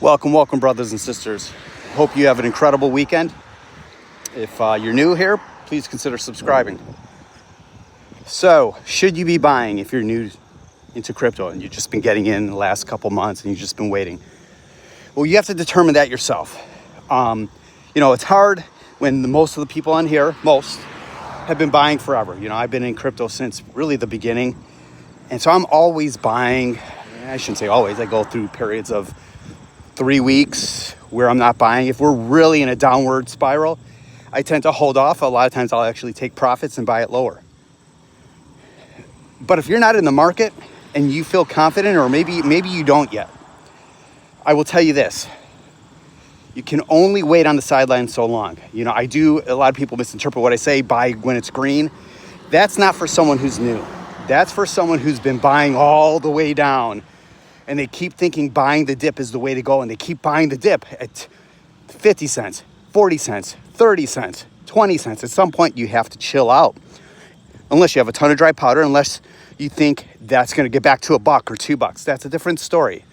Welcome, brothers and sisters. Hope you have an incredible weekend. If you're new here, please consider subscribing. So, should you be buying if you're new into crypto and you've just been getting in the last couple months and you've just been waiting? Well, you have to determine that yourself. It's hard when most of the people on here, have been buying forever. I've been in crypto since really the beginning. And so I'm always buying. I shouldn't say always. I go through periods of 3 weeks where I'm not buying. If we're really in a downward spiral, I tend to hold off. A lot of times I'll actually take profits and buy it lower. But if you're not in the market and you feel confident, or maybe you don't yet, I will tell you this. You can only wait on the sidelines so long. A lot of people misinterpret what I say, buy when it's green. That's not for someone who's new. That's for someone who's been buying all the way down. And they keep thinking buying the dip is the way to go. And they keep buying the dip at 50 cents, 40 cents, 30 cents, 20 cents. At some point, you have to chill out. Unless you have a ton of dry powder, unless you think that's going to get back to $1 or $2. That's a different story.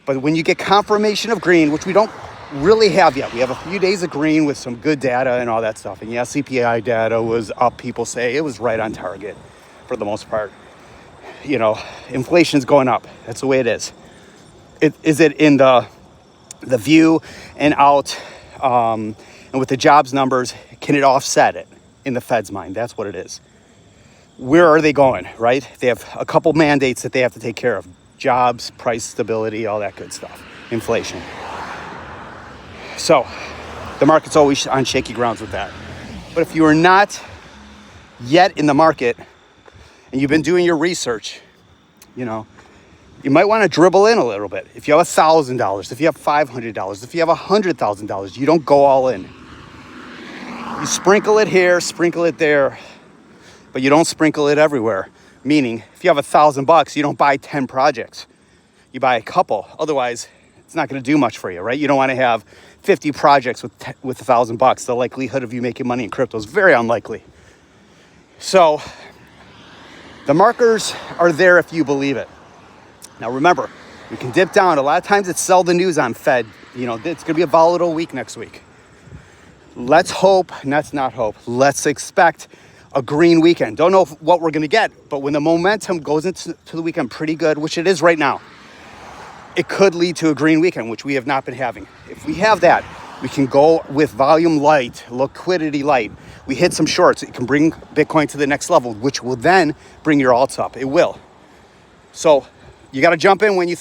But when you get confirmation of green, which we don't really have yet. We have a few days of green with some good data and all that stuff. And yeah, CPI data was up. People say it was right on target for the most part. Inflation's going up. That's the way it is. Is it in the view and out, and with the jobs numbers, can it offset it in the Fed's mind? That's what it is. Where are they going, right? They have a couple mandates that they have to take care of. Jobs, price stability, all that good stuff. Inflation. So the market's always on shaky grounds with that. But if you are not yet in the market, and you've been doing your research, you might want to dribble in a little bit. If you have $1,000, if you have $500, if you have $100,000, you don't go all in. You sprinkle it here, sprinkle it there, but you don't sprinkle it everywhere. Meaning, if you have $1,000, you don't buy 10 projects. You buy a couple. Otherwise, it's not going to do much for you, right? You don't want to have 50 projects with $1,000. The likelihood of you making money in crypto is very unlikely. So the markers are there if you believe it. Now remember, we can dip down. A lot of times it's sell the news on Fed. It's going to be a volatile week next week. Let's hope, and let's not hope. Let's expect a green weekend. Don't know what we're going to get, but when the momentum goes into the weekend pretty good, which it is right now, it could lead to a green weekend, which we have not been having. If we have that, we can go with volume light, liquidity light. We hit some shorts. It can bring Bitcoin to the next level, which will then bring your alts up. It will. So you got to jump in when you